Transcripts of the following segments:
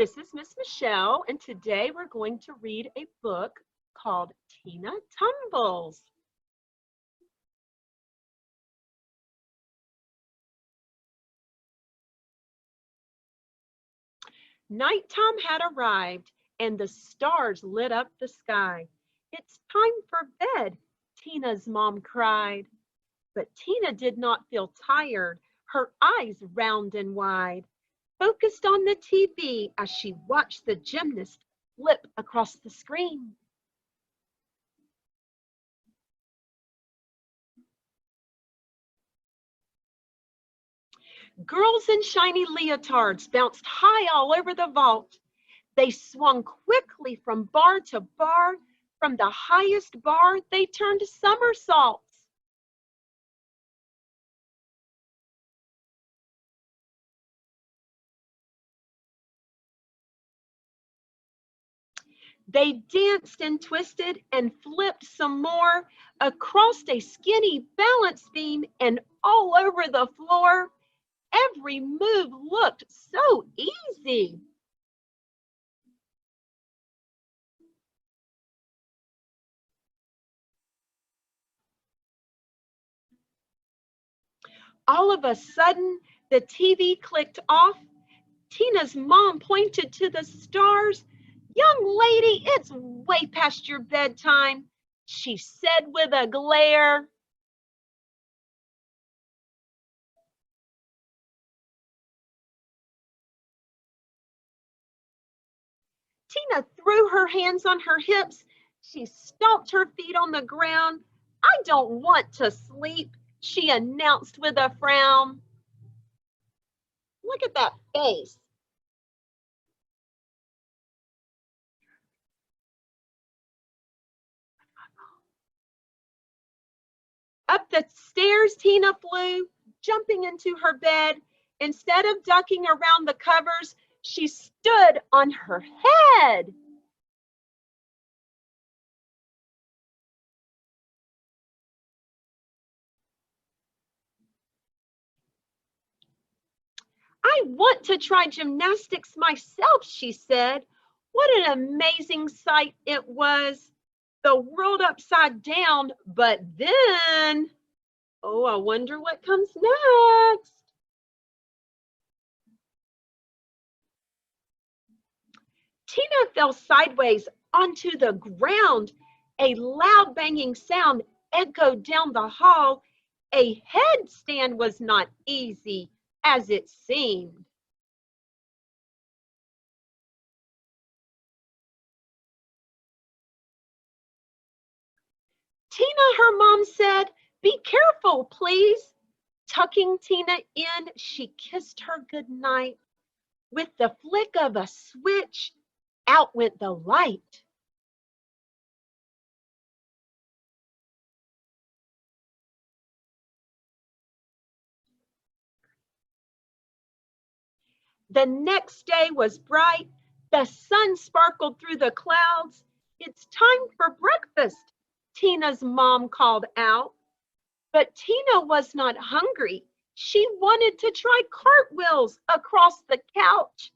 This is Miss Michelle, and today we're going to read a book called Tina Tumbles. Nighttime had arrived, and the stars lit up the sky. "It's time for bed," Tina's mom cried. But Tina did not feel tired, her eyes round and wide, focused on the TV as she watched the gymnast flip across the screen. Girls in shiny leotards bounced high all over the vault. They swung quickly from bar to bar. From the highest bar, they turned somersaults. They danced and twisted and flipped some more across a skinny balance beam and all over the floor. Every move looked so easy. All of a sudden, the TV clicked off. Tina's mom pointed to the stars. "Young lady, it's way past your bedtime," she said with a glare. Tina threw her hands on her hips. She stomped her feet on the ground. "I don't want to sleep," she announced with a frown. Look at that face. Up the stairs Tina flew, jumping into her bed. Instead of ducking around the covers, she stood on her head. "I want to try gymnastics myself," she said. What an amazing sight it was. The world upside down, but then, oh, I wonder what comes next. Tina fell sideways onto the ground. A loud banging sound echoed down the hall. A headstand was not easy, as it seemed. "Tina," her mom said, "be careful, please." Tucking Tina in, she kissed her goodnight. With the flick of a switch, out went the light. The next day was bright. The sun sparkled through the clouds. "It's time for breakfast," Tina's mom called out. But Tina was not hungry. She wanted to try cartwheels across the couch.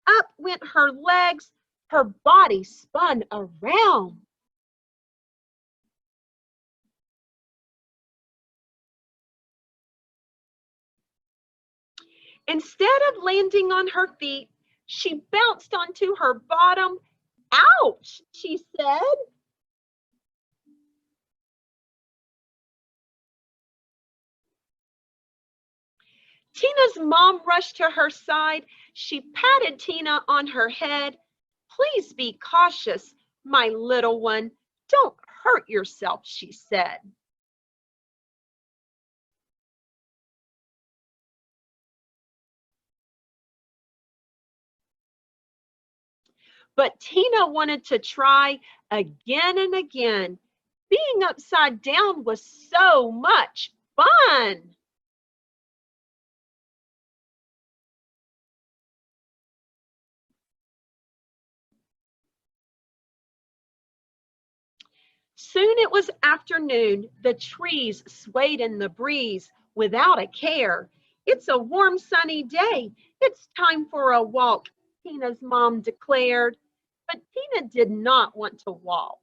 Up went her legs. Her body spun around. Instead of landing on her feet, she bounced onto her bottom. "Ouch," she said. Tina's mom rushed to her side. She patted Tina on her head. "Please be cautious, my little one. Don't hurt yourself," she said. But Tina wanted to try again and again. Being upside down was so much fun. Soon it was afternoon. The trees swayed in the breeze without a care. "It's a warm, sunny day. It's time for a walk," Tina's mom declared, but Tina did not want to walk.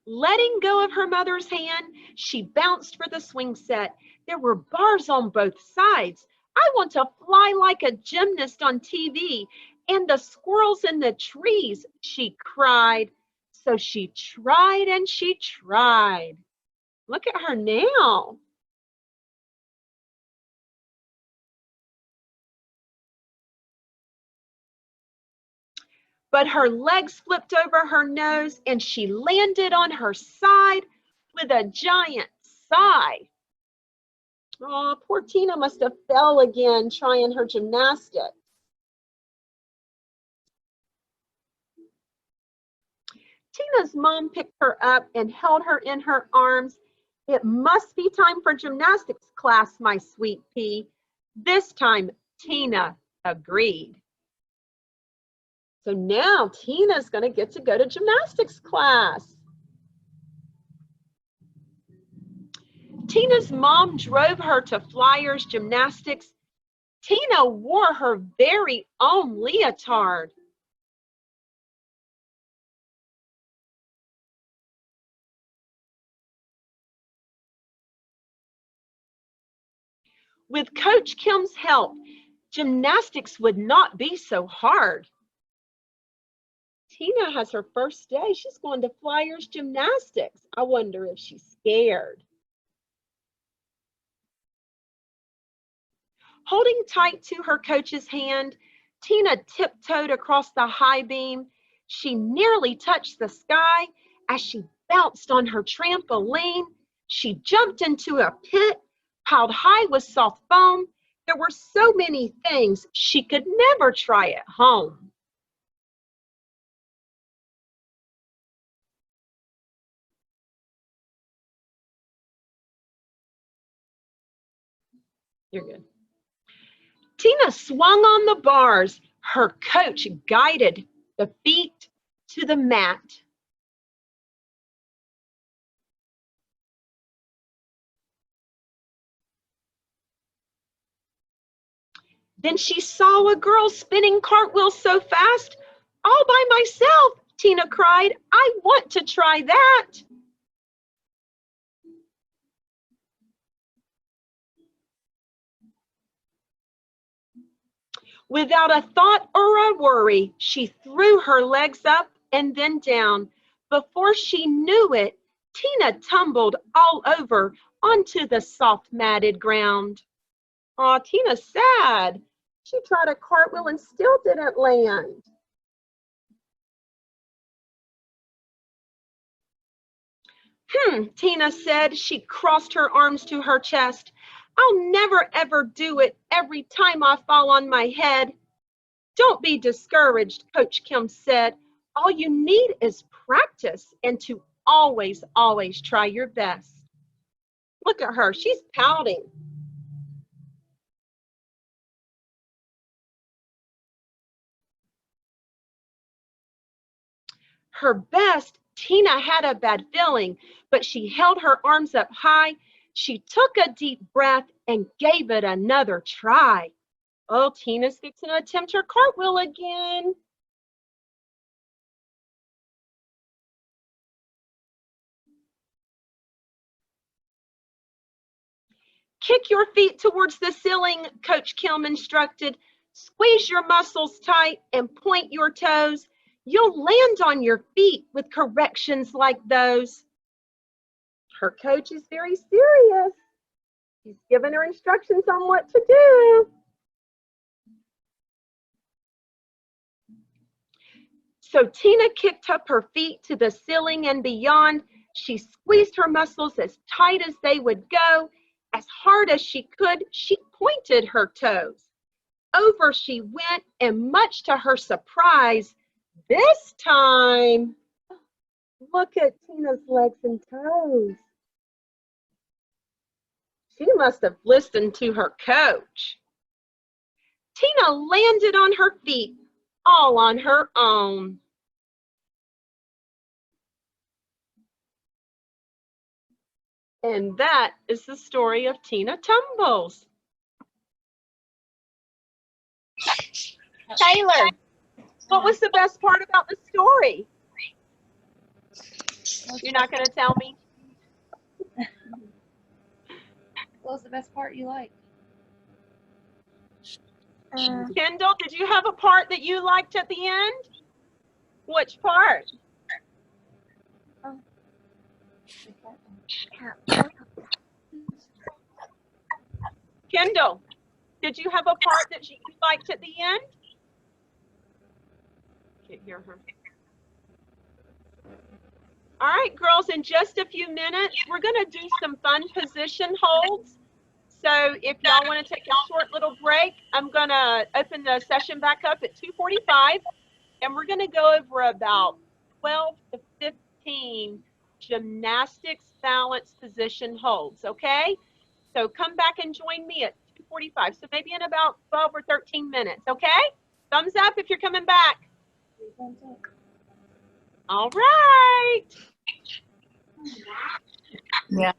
Letting go of her mother's hand, she bounced for the swing set. There were bars on both sides. I want to fly like a gymnast on TV. And the squirrels in the trees, she cried. So she tried and she tried. Look at her now. But her legs flipped over her nose and she landed on her side with a giant sigh. Oh, poor Tina must have fell again trying her gymnastics. Tina's mom picked her up and held her in her arms. It must be time for gymnastics class, my sweet pea. This time, Tina agreed. So now Tina's going to get to go to gymnastics class. Tina's mom drove her to Flyers Gymnastics. Tina wore her very own leotard. With Coach Kim's help, gymnastics would not be so hard. Tina has her first day. She's going to Flyers Gymnastics. I wonder if she's scared. Holding tight to her coach's hand, Tina tiptoed across the high beam. She nearly touched the sky as she bounced on her trampoline. She jumped into a pit piled high with soft foam. There were so many things she could never try at home. You're good. Tina swung on the bars. Her coach guided the feet to the mat. Then she saw a girl spinning cartwheels so fast. All by myself, Tina cried. I want to try that. Without a thought or a worry, she threw her legs up and then down. Before she knew it, Tina tumbled all over onto the soft matted ground. Aw, Tina's sad. She tried a cartwheel and still didn't land. Tina said. She crossed her arms to her chest. I'll never ever do it every time I fall on my head. Don't be discouraged, Coach Kim said. All you need is practice and to always, always try your best. Look at her, she's pouting. Her best, Tina had a bad feeling, but she held her arms up high. She took a deep breath and gave it another try. Oh, Tina's fixing to attempt her cartwheel again. Kick your feet towards the ceiling, Coach Kim instructed. Squeeze your muscles tight and point your toes. You'll land on your feet with corrections like those. Her coach is very serious. He's giving her instructions on what to do. So Tina kicked up her feet to the ceiling and beyond. She squeezed her muscles as tight as they would go. As hard as she could, she pointed her toes. Over she went, and much to her surprise, this time, look at Tina's legs and toes. She must have listened to her coach. Tina landed on her feet, all on her own. And that is the story of Tina Tumbles. Taylor, what was the best part about the story? You're not going to tell me? What was the best part you liked? Kendall, did you have a part that you liked at the end? Which part? Kendall, did you have a part that you liked at the end? Can't hear her. All right, girls, in just a few minutes, we're going to do some fun position holds. So if y'all want to take a short little break, I'm going to open the session back up at 2:45, and we're going to go over about 12 to 15 gymnastics balance position holds, okay? So come back and join me at 2:45, so maybe in about 12 or 13 minutes, okay? Thumbs up if you're coming back. All right. Yeah.